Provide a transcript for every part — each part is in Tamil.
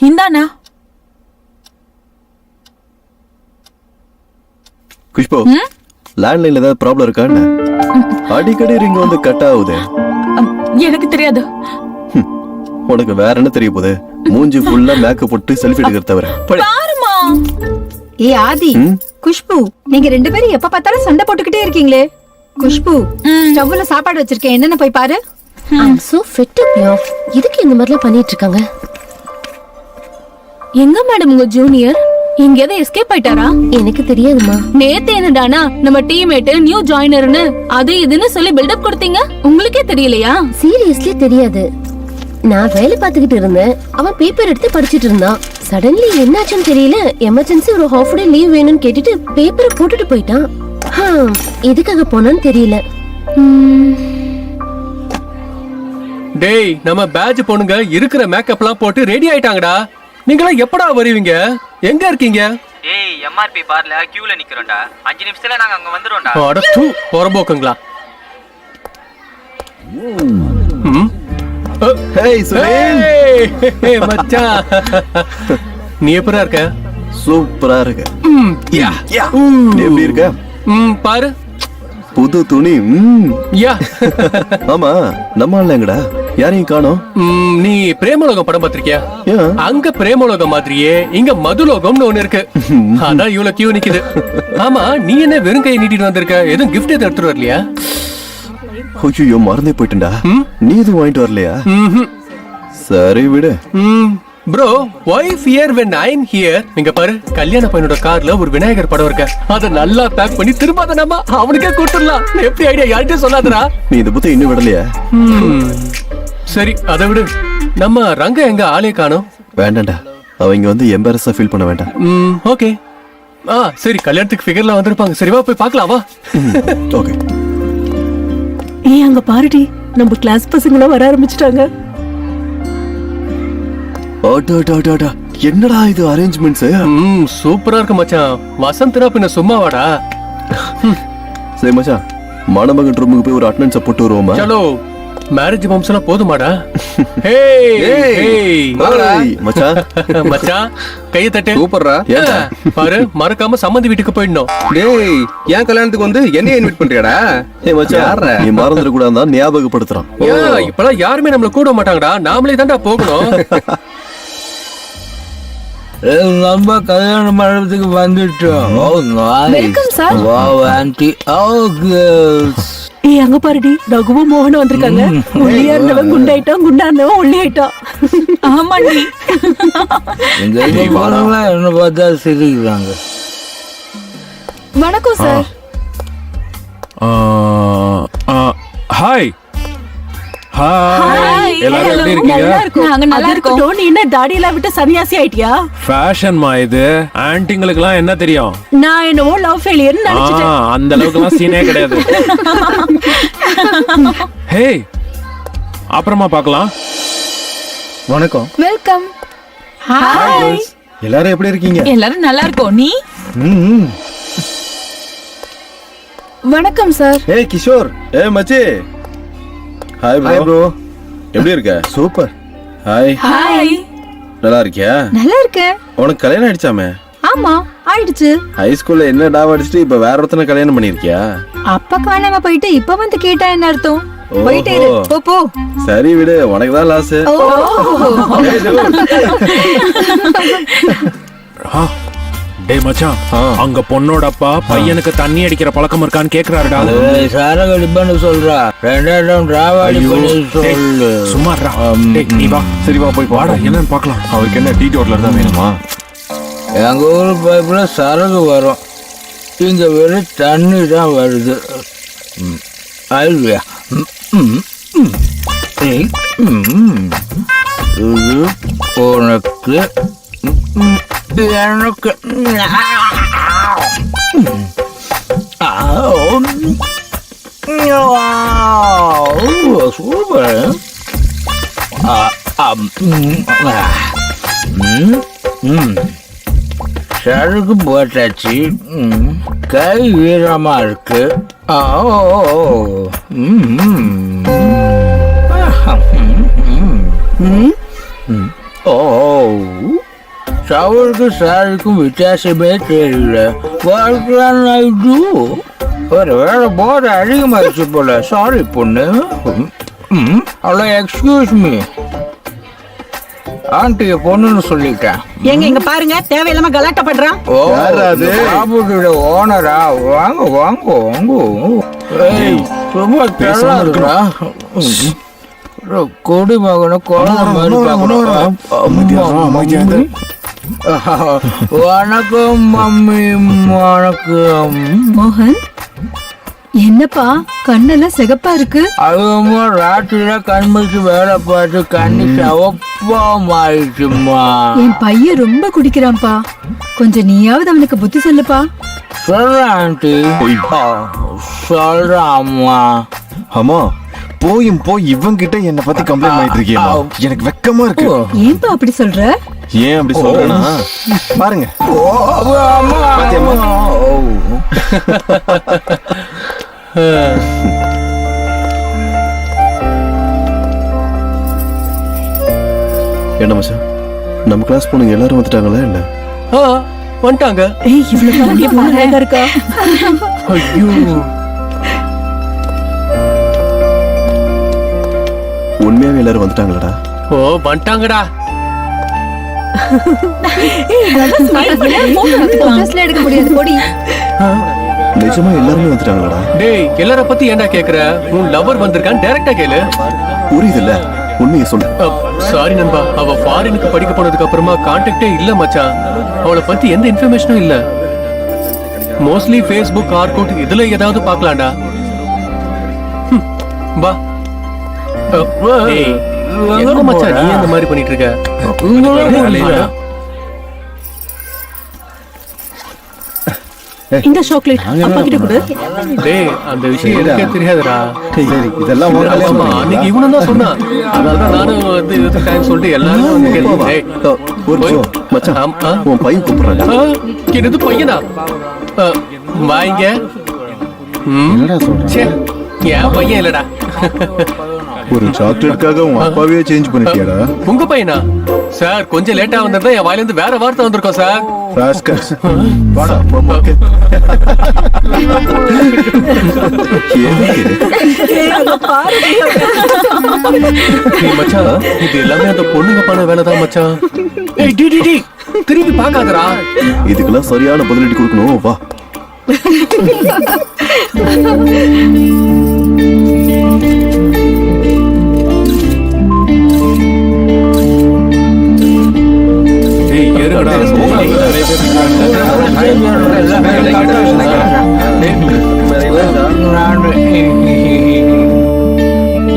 இந்தாண்ணா. குஷ்பு, லேண்ட்லைன்ல ஏதாவது ப்ராப்ளம் இருக்கான்னு அடிக்கடி ரிங் வந்து கட் ஆகுது. எனக்கு தெரியாது. உனக்கு வேற என்ன தெரிய போகுது? மூஞ்சி ஃபுல்லா மேக்கப் போட்டு செல்ஃபி எடுக்கிறத தவிர. பாருமா. ஏ ஆதி, குஷ்பு, நீங்க 2 பேரும் எப்ப பார்த்தாலும் சண்டை போட்டுக்கிட்டே இருக்கீங்களே. குஷ்பு, ஸ்டவ்ல சாப்பாடு வச்சிருக்கேன், என்னன்னு போய் பாரு. I'm so fed up now. இதுக்கு இந்த மாதிரிலாம் பண்ணிட்டு இருக்காங்க? எங்க மேடம் உங்க ஜூனியர்? எங்கேயாவது எஸ்கேப் ஆயிட்டாரா? எனக்கு தெரியாதுமா. நேத்து என்னடானா நம்ம டீம்மேட் நியூ ஜாயினர்னு அது இதுன்னு சொல்லி பில்டப் கொடுத்தீங்க. உங்களுக்கே தெரியலையா? சீரியஸ்லி தெரியாது. நான் வேலை பார்த்துக்கிட்டு இருந்தேன். அவன் பேப்பர் எடுத்து படிச்சிட்டு இருந்தான். சடன்லி என்னாச்சுன்னு தெரியல, எமர்ஜென்சி ஒரு ஹாஃப் டே லீவ் வேணும்னு கேட்டுட்டு பேப்பரை போட்டுட்டு போயிட்டான். எதுக்காக போனான்னு தெரியல. டேய், நம்ம பேட்ச் பொண்ணுங்க இருக்கிற மேக்கப்லாம் போட்டு ரெடி ஆயிட்டாங்கடா. நீங்களாம் எப்படா வருவீங்க? எங்க இருக்கீங்க? ஏய், எம்ஆர்பி பார்ல கியூல நிக்கிறோம்டா. 5 நிமிஷத்துல நாங்க அங்க வந்துறோம்டா. அட தூ, போறம்போக்குங்களா. ஹேய் சுரேன். ஹேய் மச்சான். நீ எப்பரா இருக்க? சூப்பரா இருக்கு. யா யா. நீ எப்படி இருக்க? பாரு. புது துணி. யா. ஆமா, நம்ம ஆளு எங்கடா? யாரையும் காணோம். நீ பிரேமலோகம் படம் பார்த்திருக்கியா? ஏன்? அங்க பிரேமலோகம் மாதிரியே இங்க மதுலோகம்னு ஒண்ணு இருக்கு. அதான் இவ்வளவு கியூ நிக்குது. ஆமா, நீ என்ன வெறும் கை நீட்டிட்டு வந்திருக்க? எதுவும் கிஃப்ட் எதுவும் எடுத்துட்டு வரலையா? ஐயோ, மறந்தே போயிட்டேன்டா. நீ எதுவும் வாங்கிட்டு வரலையா? சரி விடு. Bro, wife here when I'm here. இங்க பாரு, கல்யாண பையனோட கார்ல ஒரு விநாயகர் படம் இருக்கு. அத நல்லா பேக் பண்ணி திரும்ப அத நம்ம அவனுக்கே கொடுத்துடலாம். எப்படி ஐடியா? யார்கிட்டயும் சொல்லாதடா. நீ இந்த புத்த இன்னும் விடலையா? சரி, அதை விடு. நம்ம ரங்க எங்க ஆளே காணோம். வேண்டாம்டா, அவங்க வந்து எம்பாரஸா ஃபீல் பண்ண வேண்டாம். ஓகே. சரி, கல்யாணத்துக்கு ஃபிகர்ல வந்திருப்பாங்க. சரி வா, போய் பார்க்கலாம் வா. ஓகே. ஏய், அங்க பாருடி, நம்ம கிளாஸ் பசங்க வர ஆரம்பிச்சிட்டாங்க. என்னடா இது அரேஞ்ச்மெண்ட்ஸ்? சூப்பரா இருக்கு மச்சான். வசந்த்ரா பின்ன சும்மாவாடா. சரி மச்சான், மணமகன் ரூமுக்கு போய் ஒரு அட்டெண்டன்ஸ் போட்டு வருவோமா? சலோ, மேரேஜ் பம்ப்ஸ்லாம் போதுமாடா? ஹேய் மச்சான். மச்சான், கையை தட்டு. சூப்பர்ரா. பாரு, மறக்காம சம்மந்தி வீட்டுக்கு போயிடணும். டேய், ஏன் கல்யாணத்துக்கு வந்து என்னைய இன்வைட் பண்றியாடா? ஏய் மச்சான், நீ மறந்துட கூடாதுதான் ஞாபகப்படுத்துறான். இப்பலாம் யாருமே நம்மள கூட மாட்டாங்கடா. நாமளே தான்டா போகணும். நம்ம கல்யாண மண்டபத்துக்கு வந்துட்டோம். Welcome sir. Wow anti. Girls. ஏய், அங்க பாருடி, ரகுவும் மோகனும் வந்திருக்காங்க. ஒல்லியா இருந்தவன் குண்டாயிட்டான், குண்டா இருந்தவன் ஒல்லி ஆயிட்டான். ஆமாண்டி. இந்த போனவங்களாம் என்ன பார்த்தா சிரிக்கிறாங்க. வணக்கம் சார். ஹாய். ஹாய். எல்லாரும் எப்படி இருக்கீங்க? நாங்க நல்லா இருக்கோம். நீ என்ன தாடி எல்லாம் விட்டு சன்னியாசி ஆயிட்டியா? ஃபேஷன் மா இது. ஆன்ட்டிங்களுக்குலாம் என்ன தெரியும்? நான் என்னவோ லவ் ஃபெயிலியர் நினைச்சிட்டேன். அந்த அளவுக்குலாம் சீனே கிடையாது. ஹேய், அப்புறமா பார்க்கலாம். வணக்கம். வெல்கம். ஹாய். எல்லாரும் எப்படி இருக்கீங்க? எல்லாரும் நல்லா இருக்கோம். நீ? வணக்கம் சார். ஏய் கிஷோர். ஏய் மச்சி. Hi bro. எப்படி இருக்க? சூப்பர். ஹாய். ஹாய். நல்லா இருக்கியா? நல்லா இருக்க. உனக்கு கல்யாணம் ஆயிடுச்சாமே? ஆமா, ஆயிடுச்சு. ஹை ஸ்கூல்ல என்ன டாவ் அடிச்சிட்டு இப்ப வேற ஒருத்தனை கல்யாணம் பண்ணிருக்கியா? அப்ப காணாம போயிட்டு இப்ப வந்து கேட்டா என்ன அர்த்தம்? போயிட்டே இரு. போ போ. சரி விடு, உனக்கு தான் லாஸ். டேய் மச்சான், அங்க பொண்ணோட அப்பா பையனுக்கு தண்ணி அடிக்கிற பழக்கம் இருக்கான்னு கேக்குறாருடா. சாரக அடிப்பான்னு சொல்றா. 2 டிராவல் பண்ணி சொல்லு. சும்மாடா. டேய் நீ வா. சரி வா, போய் வாடா, என்னன்னு பார்க்கலாம். அவருக்கு என்ன டீ டோட்லர் தான் வேணுமா? எங்க ஊர் பைப்ல சரகு வரும், இங்க வெறும் தண்ணி தான் வருது. ஐயா, இது உனக்கு எனக்கு சூப்பர். சரக்கு போட்டாச்சு. கை ஈரமா இருக்கு. ஓ ஷவருக்கு சாரிக்கும் வித்தியாசமே தெரியல. What can I do? ஒரு வேலை போத அதிகமாகிடுச்சு போல. சாரி பொண்ணு. Hello, excuse me. ஆண்டிய பொண்ணுன்னு சொல்லிட்டேன். எங்க இங்க பாருங்க, தேவையில்லாம கலாட்டா பண்றான். ஓ, ப்ராப்பர்ட்டியோட ஓனரா? வாங்க வாங்க வாங்க. ஏய், ரொம்ப தெரியல. கொடி மகனும் வணக்கம் மம்மி. வணக்கம் மோகன், என்னப்பா கண்ணெல்லாம் சிகப்பா இருக்கு? அதுமா ராத்திரில கண்மைக்கு வேலை பார்த்து கண்ணு சவப்பா மாறிடுச்சுமா. என் பையன் ரொம்ப குடிக்கிறான்ப்பா, கொஞ்சம் நீயாவது அவனுக்கு புத்தி சொல்லுப்பா. சொல்றேன் ஆண்டி, சொல்றேன் அம்மா. அம்மா, போயும் போய் இவன் கிட்ட என்ன பத்தி கம்ப்ளைண்ட் பண்ணிட்டு இருக்கியா? எனக்கு வெக்கமா இருக்கு. ஏன்பா அப்படி சொல்ற? ஏன் அப்படி சொல்றேன்னா பாருங்க. என்ன மச்சான், நம்ம கிளாஸ் பொண்ணுங்க எல்லாரும் வந்துட்டாங்களா என்ன? வந்துட்டாங்க. ஏய், இவ்வளவு அழகா இருக்கா. ஐயோ, உண்மையாவே எல்லாரும் வந்துட்டாங்களடா? ஓ வந்துட்டாங்கடா. போட்டோஸ்ல எடுக்க முடியாது போடி. நிஜமா எல்லாருமே வந்துட்டாங்களடா? டேய், எல்லார பத்தி ஏன்டா கேக்குற? உன் லவர் வந்திருக்கான், டைரக்டா கேளு. புரியுதுல்ல, உண்மையை சொல்லு. சாரி நண்பா, அவ ஃபாரினுக்கு படிக்க போனதுக்கு அப்புறமா கான்டாக்டே இல்ல மச்சான். அவளை பத்தி எந்த இன்ஃபர்மேஷனும் இல்ல. மோஸ்ட்லி ஃபேஸ்புக், ஆர்குட் இதுல ஏதாவது பார்க்கலாம்டா. வா. என்ன மச்சான் நீ அந்த மாதிரி பண்ணிட்டு இருக்க? இந்த சாக்லேட் அப்பா கிட்ட கொடு. டேய், அந்த விஷயம் எனக்கே தெரியாதுடா. சரி, இதெல்லாம் ஆமா, அன்னைக்கு இவனும் தான் சொன்னான். அதனாலதான் நானும் வந்து இதுக்கு டைம் சொல்லிட்டு எல்லாரும் வந்து கேட்டேன். டேய், ஒரு நிமிஷம் மச்சான், உன் பையன் கூப்பிடுறாங்க. என்னது பையனா? வாங்க. என்னடா சொல்ற? என் பையன் இல்லடா. ஒரு சாக்லேட்டுக்காக உன் அப்பாவே சேஞ்ச் பண்ணிட்டியாடா? உங்க பையனா? சார், கொஞ்சம் லேட்டா வந்திருந்தா என் வாயில இருந்து வேற வார்த்தை வந்திருக்கோம் சார். ராஸ்கல்ஸ். வாடா போமா. மச்சான், இது எல்லாமே அந்த பொண்ணுங்க பண்ண வேலைதான் மச்சான். ஏய், டி டி டி, திரும்பி பார்க்காதடா. இதுக்கெல்லாம் சரியான பதிலடி கொடுக்கணும். வா.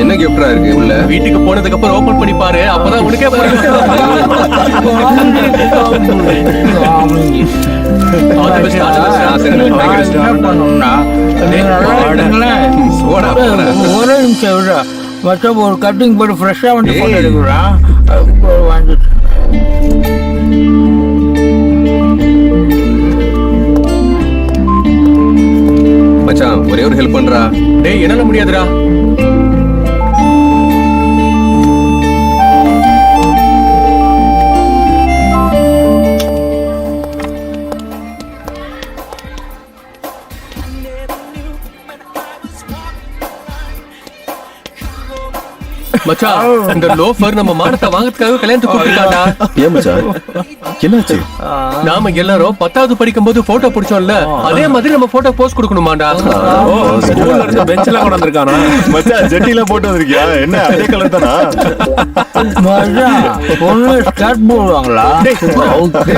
என்ன கிஃப்டா இருக்கு உள்ள? வீட்டுக்கு போனதுக்கு அப்புறம் ஓபன் பண்ணி பாரு, அப்பதான் உனக்கே ஒரே நிமிஷம் மற்ற ஒரு கட்டிங் போட்டு ஃப்ரெஷ்ஷா வந்து போட்டு எடுக்கிறான். வாங்கிட்டு மச்சான், ஒரே ஒரு ஹெல்ப் பண்றா. டேய், என்னால முடியாதுடா. மச்சான், இந்த லோஃபர் நம்ம மானத்தை வாங்கறதுக்காக கல்யாணத்துக்கு கூப்பிட்டாடா. ஏன் மச்சான், என்னாச்சு? நாம எல்லாரும் 10வது படிக்கும் போது போட்டோ பிடிச்சோம்ல, அதே மாதிரி நம்ம போட்டோ போஸ்ட் கொடுக்கணுமாடா. ஸ்கூல்ல இருந்து பெஞ்ச்ல கொண்டு வந்திருக்கானா? மச்சான், ஜெட்டில போட்டு வந்திருக்கியா? என்ன அதே கலர் தானா? பொண்ணு ஸ்கர்ட் போடுவாங்களா?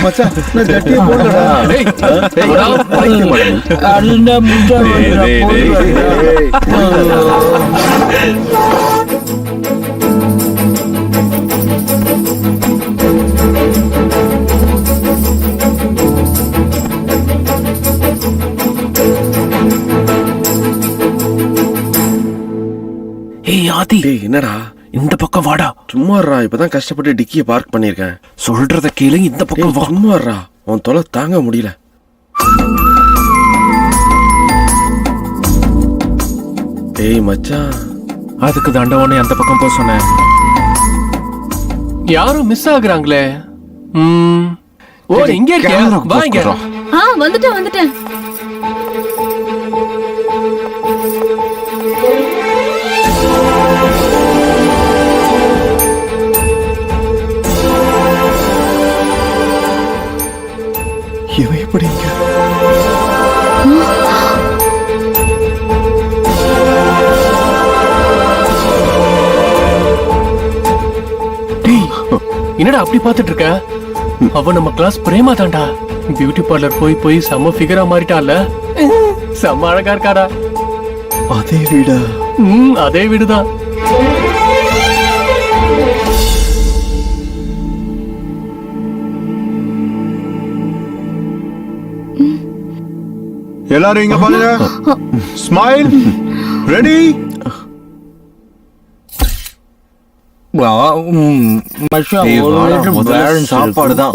மச்சான், நான் ஜெட்டியை போடலடா. டேய், அந்த முட்டை ஏய் ஆதி, என்னடா இந்த பக்கம் வாடா. சும்மாறா, இப்பதான் கஷ்டப்பட்டு டிக்கியை பார்க் பண்ணிருக்கேன். சொல்றத கேளு, இந்த பக்கம் வா. சும்மாறா, உன் தொலை தாங்க முடியல. ஏய் மச்சான், அதுக்கு தாண்டவனே அந்த பக்கம் போக சொன்னேன். யாரும் மிஸ் ஆகுறாங்களே. ஓ இங்க இருக்கியா வா இங்க வந்துட்டேன் இவன் எப்படி இங்க? என்னடா அப்படி பாத்துட்டு இருக்க? அவ நம்ம கிளாஸ் பிரேமா தான்டா. பியூட்டி பார்லர் போய் செம்ம ஃபிகரா மாறிட்டால. செம்ம அழகா இருக்காடா. அதே வீடா? அதே வீடுதான். எல்லாரும் இங்க பாருங்க. ஸ்மைல். ரெடி? மச்சான், ஒரு liter balance சாப்பாடு தான்.